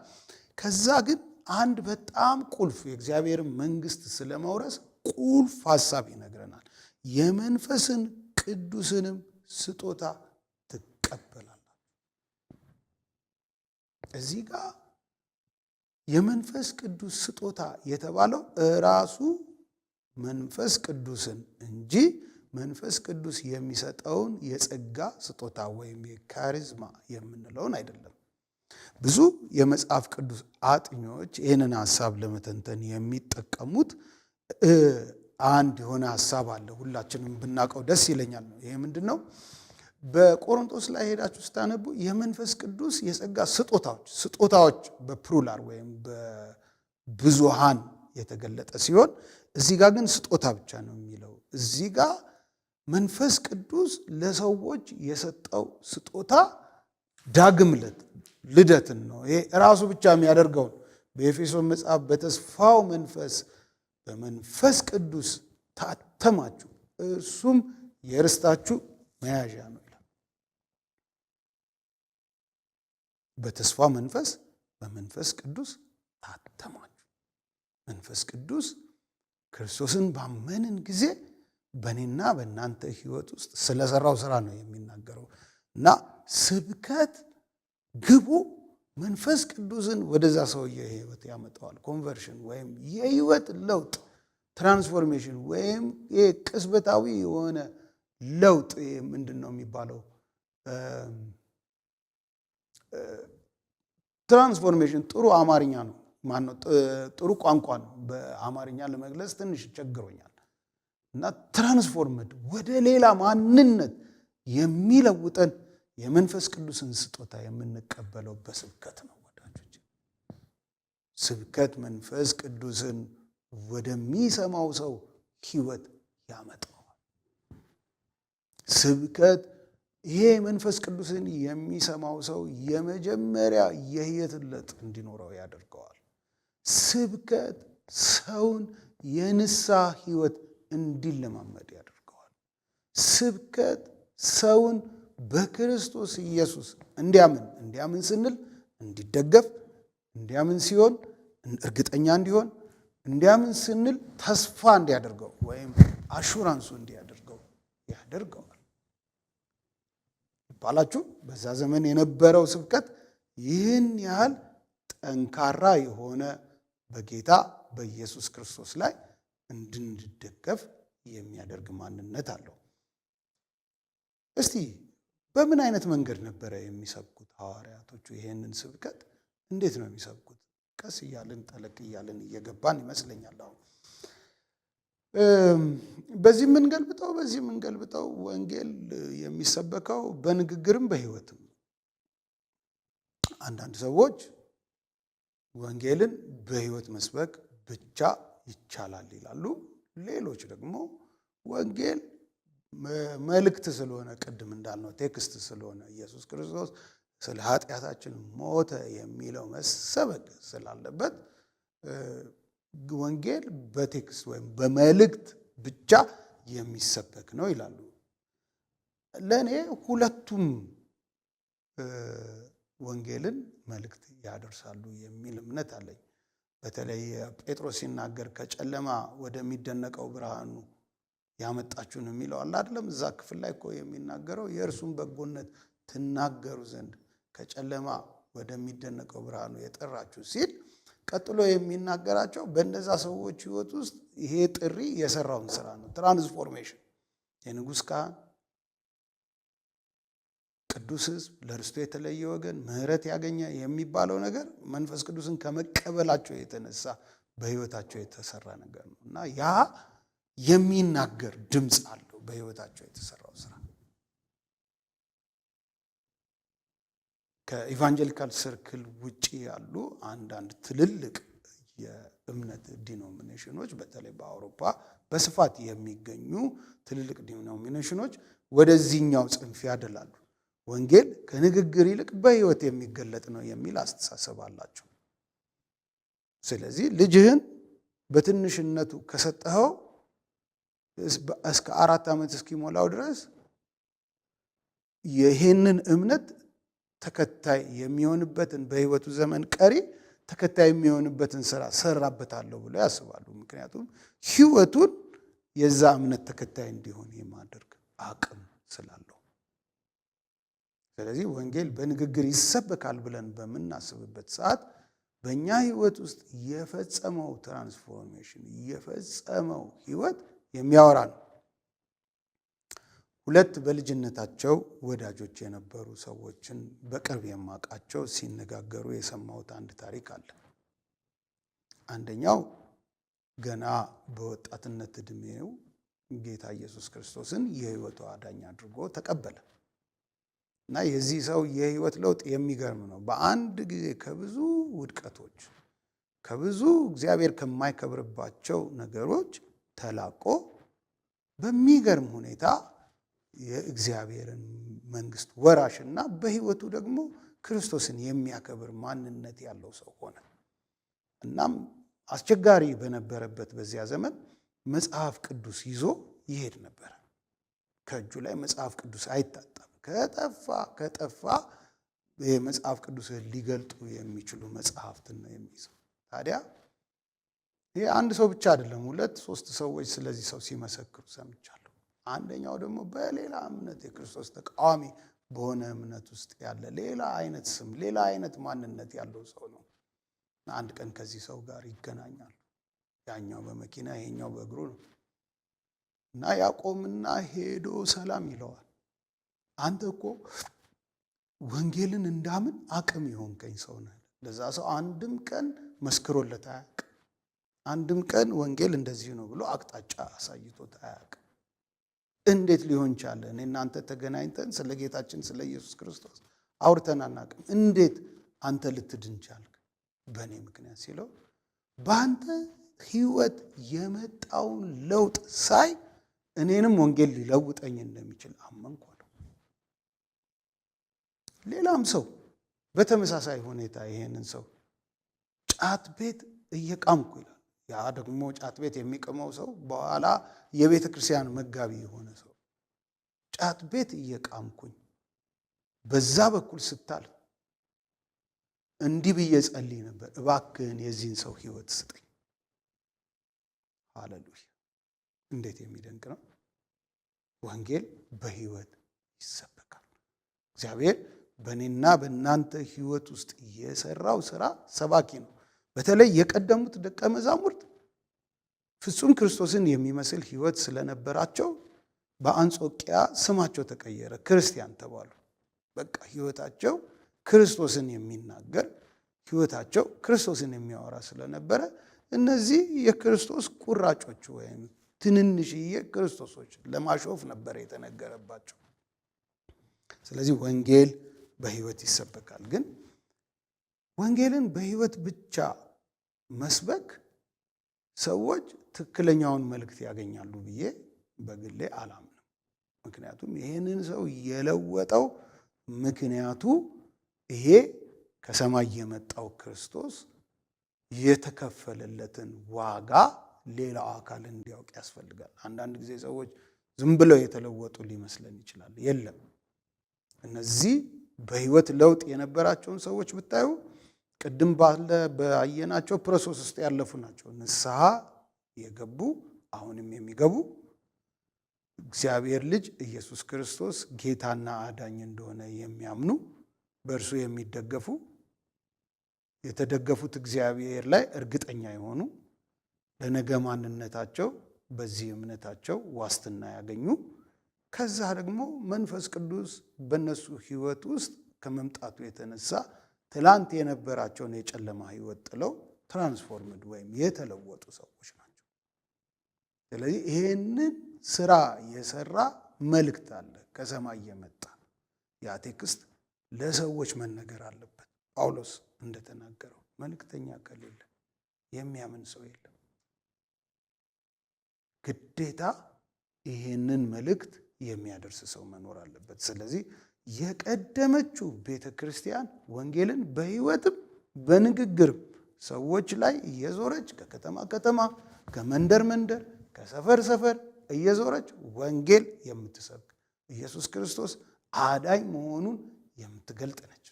ከዛ ግን አንድ በጣም ቁልፍ የእግዚአብሔር መንግስት ስለመውረስ ቁልፍ ሐሳብ ይነግረናል። የመንፈስን ቅዱስንም ስጦታ ትቀበላላችሁ። እዚህ ጋር የመንፈስ ቅዱስ ስጦታ የተባለው ራሱ መንፈስ ቅዱስን እንጂ መንፈስ ቅዱስ የሚሰጠውን የጸጋ ስጦታ ወይም የካሪዝማ የምንለውን አይደለም። ብዙ የመጽሐፍ ቅዱስ አጥኞች ይህንን ሐሳብ ለመተንተን የሚጠቀሙት አንድ የሆነ ሐሳብ አለ። ሁላችንም ብናውቀው ደስ ይለኛል ነው። ይሄ ምንድን ነው? በቆሮንቶስ ላይ ሄዳችሁ ስታነቡ የመንፈስ ቅዱስ የጸጋ ስጦታዎች በፕሉራል ወይም በብዙሃን የተገለጠ ሲሆን እዚህ ጋር ግን ስጦታ ብቻ ነው የሚለው። እዚህ ጋር መንፈስ ቅዱስ ለሰዎች የሰጠው ስጦታ ዳግም ልደትን ነው። ይሄ ራሱ ብቻ የሚያደርገውን በኤፌሶን መጽሐፍ በተስፋው መንፈስ በመንፈስ ቅዱስ ታተማችሁ እርሱም የርስታችሁ መያዣ ነው ይላል። በተስፋ መንፈስ በመንፈስ ቅዱስ ታተማችሁ። መንፈስ ቅዱስ ክርስቶስን ባመንን ጊዜ በእኔና በእናንተ ህይወት ውስጥ ስለሰራው ስራ ነው የሚናገረው እና ስብከት ግቡ መንፈስ ቅዱስን ወደዛ ሰውዬ ህይወት ያመጣዋል። ኮንቨርሽን ወይም የህይወት ለውጥ ትራንስፎርሜሽን ወይም ቅጽበታዊ የሆነ ለውጥ ምንድን ነው የሚባለው? ትራንስፎርሜሽን ጥሩ አማርኛ ነው። ማነው ጥሩ ቋንቋ ነው። በአማርኛ ለመግለጽ ትንሽ ቸግሮኛል። እና ትራንስፎርምድ ወደ ሌላ ማንነት የሚለውጠን የመንፈስ ቅዱስን ስጦታ የምንቀበለው በስብከት ነው ወዳጆች። ስብከት መንፈስ ቅዱስን ወደሚሰማው ሰው ህይወት ያመጣዋል። ስብከት ይሄ መንፈስ ቅዱስን የሚሰማው ሰው የመጀመሪያ የህይወት ለውጥ እንዲኖረው ያደርገዋል። ስብከት ሰውን የንስሐ ህይወት እንዲለማመድ ያደርገዋል። ስብከት ሰውን በክርስቶስ ኢየሱስ እንዲያምን ስንል እንዲደገፍ፣ እንዲያምን ሲሆን እርግጠኛ እንዲሆን፣ እንዲያምን ስንል ተስፋ እንዲያደርገው ወይም አሹራንሱ እንዲያደርገው ያደርገዋል ይባላችሁ። በዛ ዘመን የነበረው ስብከት ይህን ያህል ጠንካራ የሆነ በጌታ በኢየሱስ ክርስቶስ ላይ እንድንደገፍ የሚያደርግ ማንነት አለው። እስቲ በምን አይነት መንገድ ነበረ የሚሰብኩት ሐዋርያቶቹ? ይሄንን ስብከት እንዴት ነው የሚሰብኩት? ቀስ እያልን ጠለቅ እያልን እየገባን ይመስለኛል። አሁን በዚህ የምንገልብጠው ወንጌል የሚሰበከው በንግግርም በሕይወትም። አንዳንድ ሰዎች ወንጌልን በሕይወት መስበክ ብቻ ይቻላል ይላሉ። ሌሎች ደግሞ ወንጌል መልእክት ስለሆነ፣ ቅድም እንዳልነው ቴክስት ስለሆነ፣ ኢየሱስ ክርስቶስ ስለ ኃጢአታችን ሞተ የሚለው መሰበክ ስላለበት ወንጌል በቴክስት ወይም በመልእክት ብቻ የሚሰበክ ነው ይላሉ። ለእኔ ሁለቱም ወንጌልን መልእክት ያደርሳሉ የሚል እምነት አለኝ። በተለይ ጴጥሮስ ሲናገር ከጨለማ ወደሚደነቀው ብርሃኑ ያመጣችሁን የሚለው አለ አይደለም? እዛ ክፍል ላይ እኮ የሚናገረው የእርሱን በጎነት ትናገሩ ዘንድ ከጨለማ ወደሚደነቀው ብርሃኑ የጠራችሁ ሲል፣ ቀጥሎ የሚናገራቸው በእነዛ ሰዎች ሕይወት ውስጥ ይሄ ጥሪ የሰራውን ስራ ነው። ትራንስፎርሜሽን፣ የንጉሥ ካህን፣ ቅዱስ ሕዝብ፣ ለርስቱ የተለየ ወገን፣ ምሕረት ያገኘ የሚባለው ነገር መንፈስ ቅዱስን ከመቀበላቸው የተነሳ በሕይወታቸው የተሰራ ነገር ነው እና ያ የሚናገር ድምፅ አለው በሕይወታቸው የተሰራው ስራ። ከኢቫንጀሊካል ሰርክል ውጪ ያሉ አንዳንድ ትልልቅ የእምነት ዲኖሚኔሽኖች፣ በተለይ በአውሮፓ በስፋት የሚገኙ ትልልቅ ዲኖሚኔሽኖች ወደዚህኛው ጽንፍ ያደላሉ። ወንጌል ከንግግር ይልቅ በሕይወት የሚገለጥ ነው የሚል አስተሳሰብ አላቸው። ስለዚህ ልጅህን በትንሽነቱ ከሰጠኸው እስከ 4 ዓመት እስኪሞላው ድረስ ይህንን እምነት ተከታይ የሚሆንበትን በሕይወቱ ዘመን ቀሪ ተከታይ የሚሆንበትን ስራ ሰራበታለሁ ብሎ ያስባሉ። ምክንያቱም ሕይወቱን የዛ እምነት ተከታይ እንዲሆን የማድረግ አቅም ስላለው። ስለዚህ ወንጌል በንግግር ይሰበካል ብለን በምናስብበት ሰዓት በእኛ ሕይወት ውስጥ የፈጸመው ትራንስፎርሜሽን የፈጸመው ሕይወት የሚያወራ ነው። 2 በልጅነታቸው ወዳጆች የነበሩ ሰዎችን በቅርብ የማውቃቸው ሲነጋገሩ የሰማሁት አንድ ታሪክ አለ። አንደኛው ገና በወጣትነት ዕድሜው ጌታ ኢየሱስ ክርስቶስን የሕይወቱ አዳኝ አድርጎ ተቀበለ እና የዚህ ሰው የሕይወት ለውጥ የሚገርም ነው። በአንድ ጊዜ ከብዙ ውድቀቶች፣ ከብዙ እግዚአብሔር ከማይከብርባቸው ነገሮች ተላቆ በሚገርም ሁኔታ የእግዚአብሔርን መንግስት ወራሽና በሕይወቱ ደግሞ ክርስቶስን የሚያከብር ማንነት ያለው ሰው ሆነ። እናም አስቸጋሪ በነበረበት በዚያ ዘመን መጽሐፍ ቅዱስ ይዞ ይሄድ ነበር። ከእጁ ላይ መጽሐፍ ቅዱስ አይታጣም። ከጠፋ መጽሐፍ ቅዱስን ሊገልጡ የሚችሉ መጽሐፍትን ነው የሚይዘው። ታዲያ ይሄ አንድ ሰው ብቻ አይደለም፣ 2-3 ሰዎች ስለዚህ ሰው ሲመሰክሩ ሰምቻለሁ። አንደኛው ደግሞ በሌላ እምነት የክርስቶስ ተቃዋሚ በሆነ እምነት ውስጥ ያለ ሌላ አይነት ስም፣ ሌላ አይነት ማንነት ያለው ሰው ነው። አንድ ቀን ከዚህ ሰው ጋር ይገናኛል። ያኛው በመኪና ይሄኛው በእግሩ ነው እና ያቆምና ሄዶ ሰላም ይለዋል። አንተ እኮ ወንጌልን እንዳምን አቅም የሆንከኝ ሰው ነህ። ለዛ ሰው አንድም ቀን መስክሮለት አያውቅም። አንድም ቀን ወንጌል እንደዚህ ነው ብሎ አቅጣጫ አሳይቶት አያውቅም። እንዴት ሊሆን ቻለ? እኔ እናንተ ተገናኝተን ስለ ጌታችን ስለ ኢየሱስ ክርስቶስ አውርተን አናውቅም። እንዴት አንተ ልትድን ቻልክ? በእኔ ምክንያት ሲለው በአንተ ሕይወት የመጣውን ለውጥ ሳይ እኔንም ወንጌል ሊለውጠኝ እንደሚችል አመንኩ አለው። ሌላም ሰው በተመሳሳይ ሁኔታ ይሄንን ሰው ጫት ቤት እየቃምኩ ይላል። ያ ደግሞ ጫት ቤት የሚቅመው ሰው በኋላ የቤተ ክርስቲያን መጋቢ የሆነ ሰው ጫት ቤት እየቃምኩኝ በዛ በኩል ስታልፍ እንዲህ ብዬ ጸልይ ነበር፣ እባክህን የዚህን ሰው ህይወት ስጠኝ። ሃሌሉያ! እንዴት የሚደንቅ ነው! ወንጌል በህይወት ይሰበካል። እግዚአብሔር በእኔና በእናንተ ህይወት ውስጥ የሰራው ስራ ሰባኪ ነው። በተለይ የቀደሙት ደቀ መዛሙርት ፍጹም ክርስቶስን የሚመስል ህይወት ስለነበራቸው በአንጾኪያ ስማቸው ተቀየረ፣ ክርስቲያን ተባሉ። በቃ ህይወታቸው ክርስቶስን የሚናገር ህይወታቸው ክርስቶስን የሚያወራ ስለነበረ እነዚህ የክርስቶስ ቁራጮች ወይም ትንንሽዬ ክርስቶሶች ለማሾፍ ነበር የተነገረባቸው። ስለዚህ ወንጌል በህይወት ይሰበካል። ግን ወንጌልን በህይወት ብቻ መስበክ ሰዎች ትክክለኛውን መልእክት ያገኛሉ ብዬ በግሌ አላምንም። ምክንያቱም ይህንን ሰው የለወጠው ምክንያቱ ይሄ ከሰማይ የመጣው ክርስቶስ የተከፈለለትን ዋጋ ሌላው አካል እንዲያውቅ ያስፈልጋል። አንዳንድ ጊዜ ሰዎች ዝም ብለው የተለወጡ ሊመስለን ይችላል። የለም። እነዚህ በህይወት ለውጥ የነበራቸውን ሰዎች ብታዩ ቅድም ባየናቸው ፕሮሰስ ውስጥ ያለፉ ናቸው። ንስሐ የገቡ አሁንም የሚገቡ እግዚአብሔር ልጅ ኢየሱስ ክርስቶስ ጌታና አዳኝ እንደሆነ የሚያምኑ በእርሱ የሚደገፉ የተደገፉት እግዚአብሔር ላይ እርግጠኛ የሆኑ ለነገ ማንነታቸው በዚህ እምነታቸው ዋስትና ያገኙ ከዛ ደግሞ መንፈስ ቅዱስ በእነሱ ህይወት ውስጥ ከመምጣቱ የተነሳ ትላንት የነበራቸውን የጨለማ ህይወት ጥለው ትራንስፎርምድ ወይም የተለወጡ ሰዎች ናቸው። ስለዚህ ይሄንን ስራ የሰራ መልእክት አለ ከሰማይ የመጣ ያ ቴክስት ለሰዎች መነገር አለበት። ጳውሎስ እንደተናገረው መልእክተኛ ከሌለ የሚያምን ሰው የለም። ግዴታ ይሄንን መልእክት የሚያደርስ ሰው መኖር አለበት። ስለዚህ የቀደመችው ቤተ ክርስቲያን ወንጌልን በህይወትም በንግግርም ሰዎች ላይ እየዞረች ከከተማ ከተማ፣ ከመንደር መንደር፣ ከሰፈር ሰፈር እየዞረች ወንጌል የምትሰብክ ኢየሱስ ክርስቶስ አዳኝ መሆኑን የምትገልጥ ነች።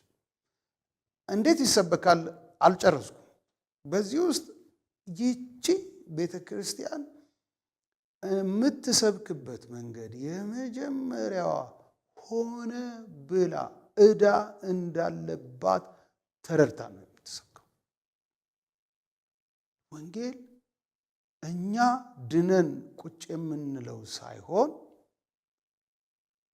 እንዴት ይሰበካል? አልጨረስኩም። በዚህ ውስጥ ይቺ ቤተ ክርስቲያን የምትሰብክበት መንገድ የመጀመሪያዋ ሆነ ብላ ዕዳ እንዳለባት ተረድታ ነው የምትሰብከው። ወንጌል እኛ ድነን ቁጭ የምንለው ሳይሆን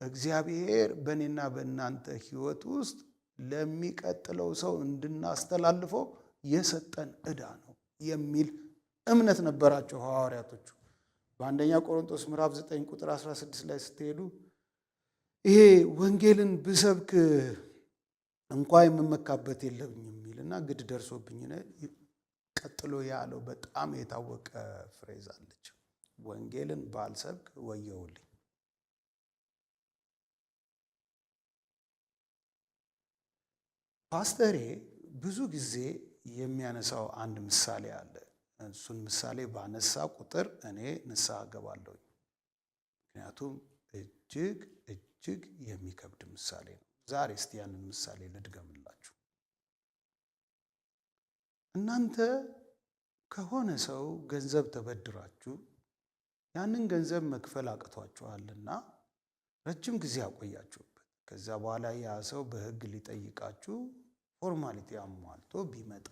እግዚአብሔር በእኔና በእናንተ ህይወት ውስጥ ለሚቀጥለው ሰው እንድናስተላልፈው የሰጠን ዕዳ ነው የሚል እምነት ነበራቸው ሐዋርያቶቹ። በአንደኛ ቆሮንቶስ ምዕራፍ 9 ቁጥር 16 ላይ ስትሄዱ ይሄ ወንጌልን ብሰብክ እንኳ የምመካበት የለብኝም የሚልና ግድ ደርሶብኝ ቀጥሎ ያለው በጣም የታወቀ ፍሬዝ አለች። ወንጌልን ባልሰብክ ወየውልኝ። ፓስተሬ ብዙ ጊዜ የሚያነሳው አንድ ምሳሌ አለ። እሱን ምሳሌ ባነሳ ቁጥር እኔ ንስሐ እገባለሁ። ምክንያቱም እጅግ የሚከብድ ምሳሌ ነው። ዛሬ እስቲ ያንን ምሳሌ ልድገምላችሁ። እናንተ ከሆነ ሰው ገንዘብ ተበድራችሁ ያንን ገንዘብ መክፈል አቅቷችኋልና ረጅም ጊዜ አቆያችሁበት። ከዛ በኋላ ያ ሰው በሕግ ሊጠይቃችሁ ፎርማሊቲ አሟልቶ ቢመጣ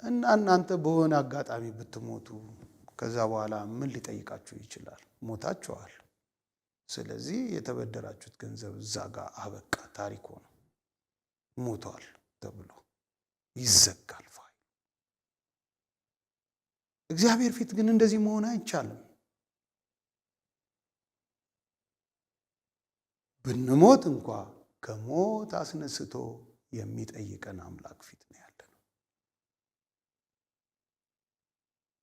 እና እናንተ በሆነ አጋጣሚ ብትሞቱ ከዛ በኋላ ምን ሊጠይቃችሁ ይችላል? ሞታችኋል። ስለዚህ የተበደራችሁት ገንዘብ እዛ ጋር አበቃ፣ ታሪክ ሆነ፣ ሞቷል ተብሎ ይዘጋል ፋይል። እግዚአብሔር ፊት ግን እንደዚህ መሆን አይቻልም። ብንሞት እንኳ ከሞት አስነስቶ የሚጠይቀን አምላክ ፊት ነው ያለነው።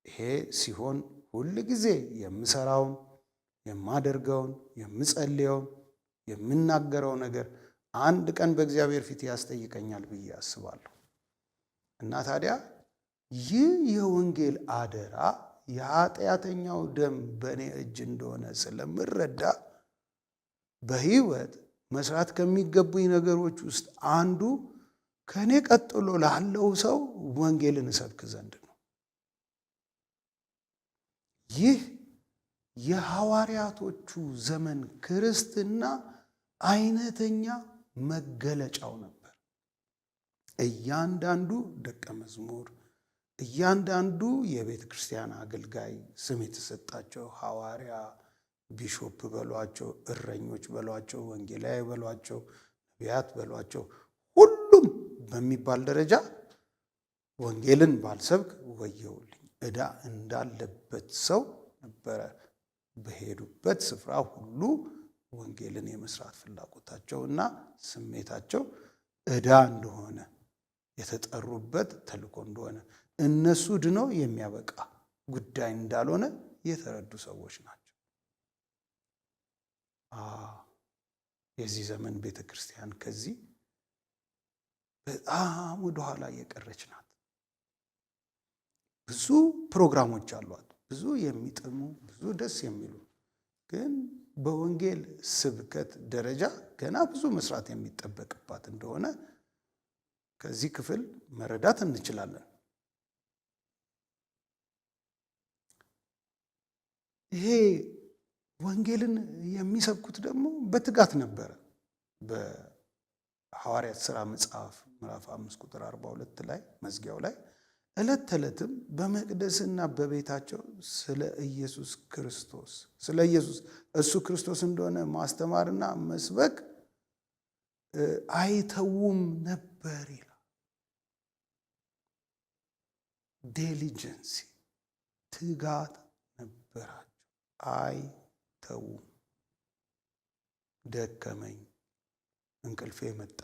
ይሄ ሲሆን ሁል ጊዜ የምሰራውን የማደርገውን የምጸልየውን የምናገረው ነገር አንድ ቀን በእግዚአብሔር ፊት ያስጠይቀኛል ብዬ አስባለሁ። እና ታዲያ ይህ የወንጌል አደራ የኃጢአተኛው ደም በእኔ እጅ እንደሆነ ስለምረዳ በህይወት መስራት ከሚገቡኝ ነገሮች ውስጥ አንዱ ከኔ ቀጥሎ ላለው ሰው ወንጌልን እሰብክ ዘንድ ነው። ይህ የሐዋርያቶቹ ዘመን ክርስትና አይነተኛ መገለጫው ነበር። እያንዳንዱ ደቀ መዝሙር፣ እያንዳንዱ የቤተ ክርስቲያን አገልጋይ ስም የተሰጣቸው ሐዋርያ፣ ቢሾፕ በሏቸው፣ እረኞች በሏቸው፣ ወንጌላዊ በሏቸው፣ ነቢያት በሏቸው፣ ሁሉም በሚባል ደረጃ ወንጌልን ባልሰብክ ወየውልኝ ዕዳ እንዳለበት ሰው ነበረ። በሄዱበት ስፍራ ሁሉ ወንጌልን የመስራት ፍላጎታቸውና ስሜታቸው ዕዳ እንደሆነ፣ የተጠሩበት ተልእኮ እንደሆነ፣ እነሱ ድነው የሚያበቃ ጉዳይ እንዳልሆነ የተረዱ ሰዎች ናቸው። የዚህ ዘመን ቤተ ክርስቲያን ከዚህ በጣም ወደኋላ እየቀረች ናት። ብዙ ፕሮግራሞች አሏት፣ ብዙ የሚጥሙ፣ ብዙ ደስ የሚሉ፣ ግን በወንጌል ስብከት ደረጃ ገና ብዙ መስራት የሚጠበቅባት እንደሆነ ከዚህ ክፍል መረዳት እንችላለን። ይሄ ወንጌልን የሚሰብኩት ደግሞ በትጋት ነበረ። በሐዋርያት ሥራ መጽሐፍ ምዕራፍ 5 ቁጥር 42 ላይ መዝጊያው ላይ ዕለት ተዕለትም በመቅደስና በቤታቸው ስለ ኢየሱስ ክርስቶስ እሱ ክርስቶስ እንደሆነ ማስተማርና መስበክ አይተውም ነበር ይላል። ዲሊጀንሲ ትጋት ነበራቸው። አይተውም። ደከመኝ፣ እንቅልፌ መጣ፣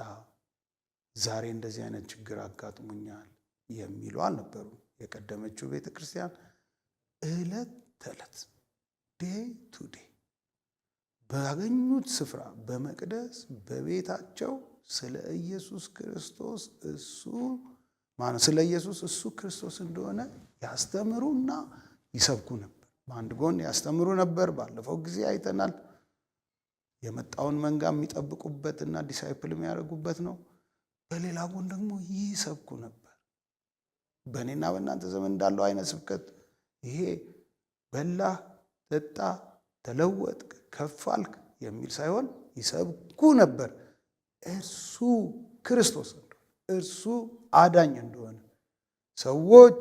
ዛሬ እንደዚህ አይነት ችግር አጋጥሞኛል የሚሉ አልነበሩ። የቀደመችው ቤተ ክርስቲያን ዕለት ተዕለት ዴይ ቱ ዴይ ባገኙት ስፍራ በመቅደስ በቤታቸው ስለ ኢየሱስ ክርስቶስ ስለ ኢየሱስ እሱ ክርስቶስ እንደሆነ ያስተምሩና ይሰብኩ ነበር። በአንድ ጎን ያስተምሩ ነበር፣ ባለፈው ጊዜ አይተናል። የመጣውን መንጋ የሚጠብቁበትና ዲሳይፕል የሚያደርጉበት ነው። በሌላ ጎን ደግሞ ይሰብኩ ነበር። በእኔና በእናንተ ዘመን እንዳለው አይነት ስብከት ይሄ በላህ፣ ጠጣ፣ ተለወጥክ፣ ከፍ አልክ የሚል ሳይሆን ይሰብኩ ነበር። እርሱ ክርስቶስ እንደሆነ፣ እርሱ አዳኝ እንደሆነ፣ ሰዎች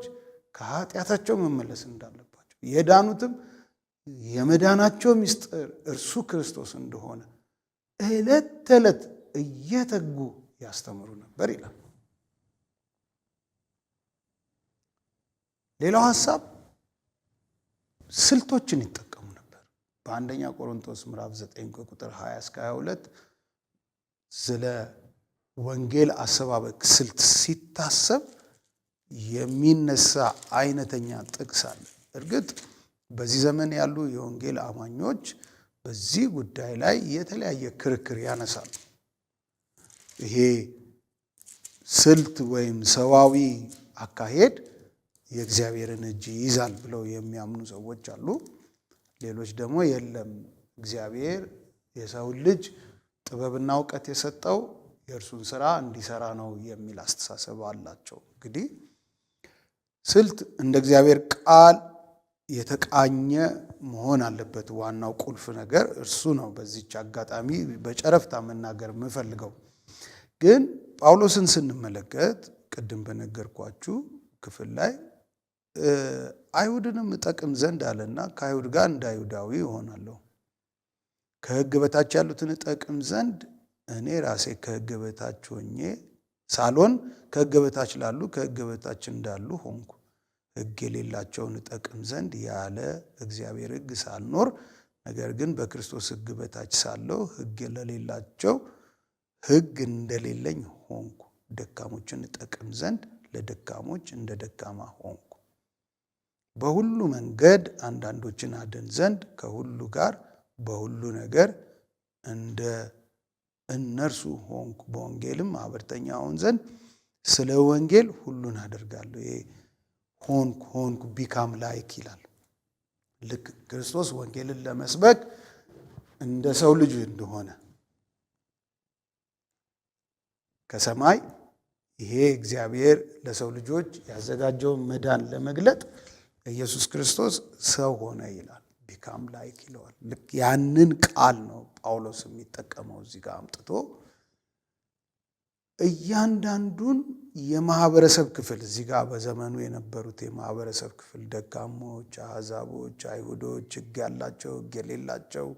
ከኃጢአታቸው መመለስ እንዳለባቸው፣ የዳኑትም የመዳናቸው ምስጢር እርሱ ክርስቶስ እንደሆነ ዕለት ተዕለት እየተጉ ያስተምሩ ነበር ይላል። ሌላው ሐሳብ ስልቶችን ይጠቀሙ ነበር። በአንደኛ ቆሮንቶስ ምዕራፍ 9 ቁጥር 20 እስከ 22 ስለ ወንጌል አሰባበክ ስልት ሲታሰብ የሚነሳ አይነተኛ ጥቅስ አለ። እርግጥ በዚህ ዘመን ያሉ የወንጌል አማኞች በዚህ ጉዳይ ላይ የተለያየ ክርክር ያነሳሉ። ይሄ ስልት ወይም ሰዋዊ አካሄድ የእግዚአብሔርን እጅ ይይዛል ብለው የሚያምኑ ሰዎች አሉ። ሌሎች ደግሞ የለም፣ እግዚአብሔር የሰው ልጅ ጥበብና እውቀት የሰጠው የእርሱን ስራ እንዲሰራ ነው የሚል አስተሳሰብ አላቸው። እንግዲህ ስልት እንደ እግዚአብሔር ቃል የተቃኘ መሆን አለበት። ዋናው ቁልፍ ነገር እርሱ ነው። በዚች አጋጣሚ በጨረፍታ መናገር የምፈልገው ግን ጳውሎስን ስንመለከት ቅድም በነገርኳችሁ ክፍል ላይ አይሁድንም እጠቅም ዘንድ አለና ከአይሁድ ጋር እንደ አይሁዳዊ እሆናለሁ፣ ከሕግ በታች ያሉትን እጠቅም ዘንድ እኔ ራሴ ከሕግ በታች ሆኜ ሳልሆን ከሕግ በታች ላሉ ከሕግ በታች እንዳሉ ሆንኩ። ሕግ የሌላቸውን እጠቅም ዘንድ ያለ እግዚአብሔር ሕግ ሳልኖር፣ ነገር ግን በክርስቶስ ሕግ በታች ሳለሁ ሕግ ለሌላቸው ሕግ እንደሌለኝ ሆንኩ። ደካሞችን እጠቅም ዘንድ ለደካሞች እንደ ደካማ ሆንኩ። በሁሉ መንገድ አንዳንዶችን አድን ዘንድ ከሁሉ ጋር በሁሉ ነገር እንደ እነርሱ ሆንኩ። በወንጌልም ማኅበርተኛ ሆን ዘንድ ስለ ወንጌል ሁሉን አደርጋለሁ። ይሄ ሆንኩ ቢካም ላይክ ይላል። ልክ ክርስቶስ ወንጌልን ለመስበክ እንደ ሰው ልጅ እንደሆነ ከሰማይ ይሄ እግዚአብሔር ለሰው ልጆች ያዘጋጀውን መዳን ለመግለጥ ኢየሱስ ክርስቶስ ሰው ሆነ ይላል። ቢካም ላይክ ይለዋል። ልክ ያንን ቃል ነው ጳውሎስ የሚጠቀመው እዚህ ጋር አምጥቶ እያንዳንዱን የማህበረሰብ ክፍል እዚህ ጋር በዘመኑ የነበሩት የማህበረሰብ ክፍል ደካሞች፣ አሕዛቦች፣ አይሁዶች፣ ሕግ ያላቸው፣ ሕግ የሌላቸው፣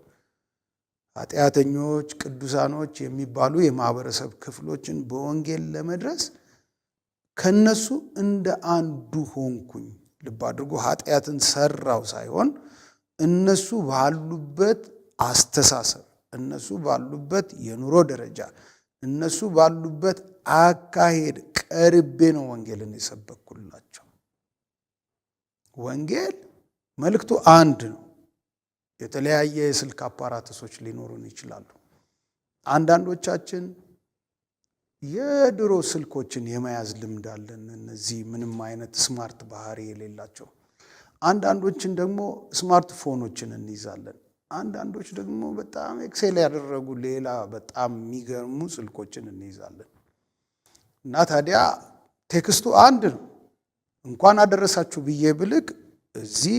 ኃጢአተኞች፣ ቅዱሳኖች የሚባሉ የማህበረሰብ ክፍሎችን በወንጌል ለመድረስ ከነሱ እንደ አንዱ ሆንኩኝ። ልብ አድርጎ ኃጢአትን ሰራው ሳይሆን እነሱ ባሉበት አስተሳሰብ፣ እነሱ ባሉበት የኑሮ ደረጃ፣ እነሱ ባሉበት አካሄድ ቀርቤ ነው ወንጌልን የሰበኩላቸው። ወንጌል መልእክቱ አንድ ነው። የተለያየ የስልክ አፓራተሶች ሊኖሩን ይችላሉ። አንዳንዶቻችን የድሮ ስልኮችን የመያዝ ልምድ አለን፣ እነዚህ ምንም አይነት ስማርት ባህሪ የሌላቸው። አንዳንዶችን ደግሞ ስማርት ፎኖችን እንይዛለን። አንዳንዶች ደግሞ በጣም ኤክሴል ያደረጉ ሌላ በጣም የሚገርሙ ስልኮችን እንይዛለን። እና ታዲያ ቴክስቱ አንድ ነው። እንኳን አደረሳችሁ ብዬ ብልክ እዚህ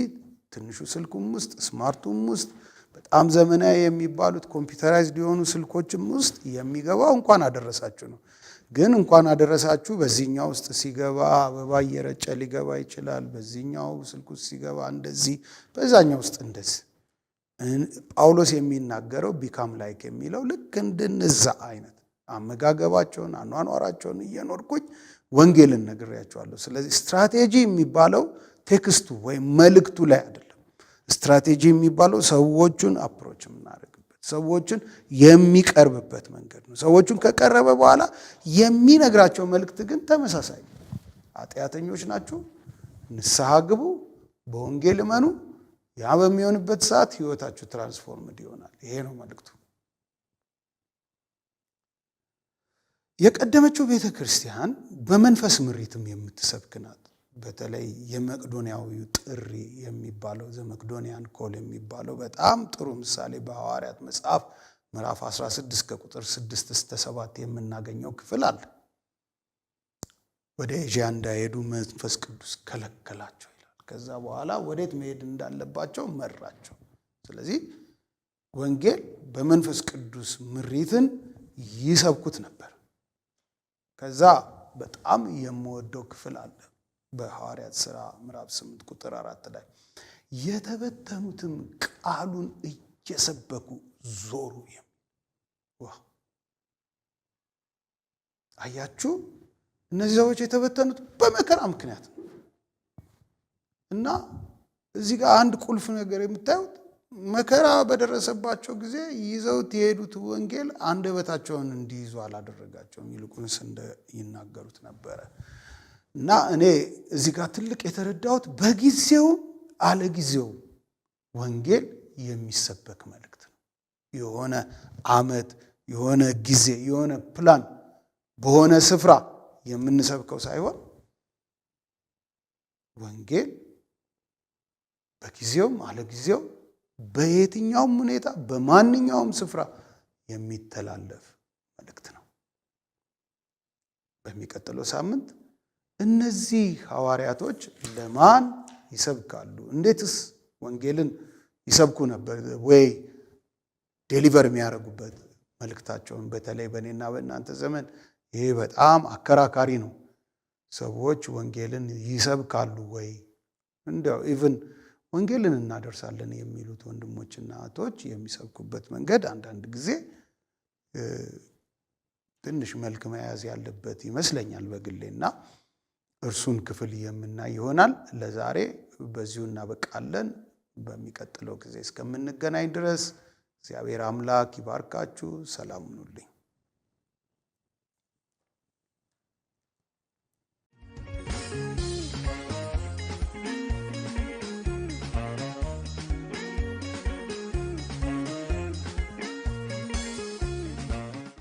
ትንሹ ስልኩም ውስጥ ስማርቱም ውስጥ በጣም ዘመናዊ የሚባሉት ኮምፒውተራይዝድ የሆኑ ስልኮችም ውስጥ የሚገባው እንኳን አደረሳችሁ ነው። ግን እንኳን አደረሳችሁ በዚህኛው ውስጥ ሲገባ አበባ እየረጨ ሊገባ ይችላል። በዚህኛው ስልክ ውስጥ ሲገባ እንደዚህ፣ በዛኛው ውስጥ እንደዚህ። ጳውሎስ የሚናገረው ቢካም ላይክ የሚለው ልክ እንደነዛ አይነት አመጋገባቸውን አኗኗራቸውን እየኖርኩኝ ወንጌልን ነግሬያቸዋለሁ። ስለዚህ ስትራቴጂ የሚባለው ቴክስቱ ወይም መልእክቱ ላይ አይደለም። ስትራቴጂ የሚባለው ሰዎቹን አፕሮች የምናደርግበት፣ ሰዎችን የሚቀርብበት መንገድ ነው። ሰዎቹን ከቀረበ በኋላ የሚነግራቸው መልእክት ግን ተመሳሳይ ነው። ኃጢአተኞች ናችሁ፣ ንስሐ ግቡ፣ በወንጌል እመኑ። ያ በሚሆንበት ሰዓት ህይወታችሁ ትራንስፎርምድ ይሆናል። ይሄ ነው መልእክቱ። የቀደመችው ቤተ ክርስቲያን በመንፈስ ምሪትም የምትሰብክ ናት። በተለይ የመቅዶንያዊው ጥሪ የሚባለው ዘመቅዶኒያን ኮል የሚባለው በጣም ጥሩ ምሳሌ በሐዋርያት መጽሐፍ ምዕራፍ 16 ከቁጥር 6 እስከ 7 የምናገኘው ክፍል አለ። ወደ ኤዥያ እንዳይሄዱ መንፈስ ቅዱስ ከለከላቸው ይላል። ከዛ በኋላ ወዴት መሄድ እንዳለባቸው መራቸው። ስለዚህ ወንጌል በመንፈስ ቅዱስ ምሪትን ይሰብኩት ነበር። ከዛ በጣም የምወደው ክፍል አለ በሐዋርያት ሥራ ምዕራፍ 8 ቁጥር 4 ላይ የተበተኑትም ቃሉን እየሰበኩ ዞሩ። አያችሁ፣ እነዚህ ሰዎች የተበተኑት በመከራ ምክንያት ነው። እና እዚህ ጋር አንድ ቁልፍ ነገር የምታዩት መከራ በደረሰባቸው ጊዜ ይዘውት የሄዱት ወንጌል አንደበታቸውን እንዲይዙ አላደረጋቸውም፣ ይልቁንስ ይናገሩት ነበረ። እና እኔ እዚህ ጋር ትልቅ የተረዳሁት በጊዜው አለጊዜው ወንጌል የሚሰበክ መልእክት ነው። የሆነ ዓመት፣ የሆነ ጊዜ፣ የሆነ ፕላን በሆነ ስፍራ የምንሰብከው ሳይሆን ወንጌል በጊዜውም አለጊዜው በየትኛውም ሁኔታ በማንኛውም ስፍራ የሚተላለፍ መልእክት ነው። በሚቀጥለው ሳምንት እነዚህ ሐዋርያቶች ለማን ይሰብካሉ? እንዴትስ ወንጌልን ይሰብኩ ነበር? ወይ ዴሊቨር የሚያደርጉበት መልእክታቸውን በተለይ በእኔና በእናንተ ዘመን ይሄ በጣም አከራካሪ ነው። ሰዎች ወንጌልን ይሰብካሉ ወይ? እንዲያው ኢቭን ወንጌልን እናደርሳለን የሚሉት ወንድሞችና እህቶች የሚሰብኩበት መንገድ አንዳንድ ጊዜ ትንሽ መልክ መያዝ ያለበት ይመስለኛል በግሌና እርሱን ክፍል የምናይ ይሆናል። ለዛሬ በዚሁ እናበቃለን። በሚቀጥለው ጊዜ እስከምንገናኝ ድረስ እግዚአብሔር አምላክ ይባርካችሁ። ሰላም ሁኑልኝ።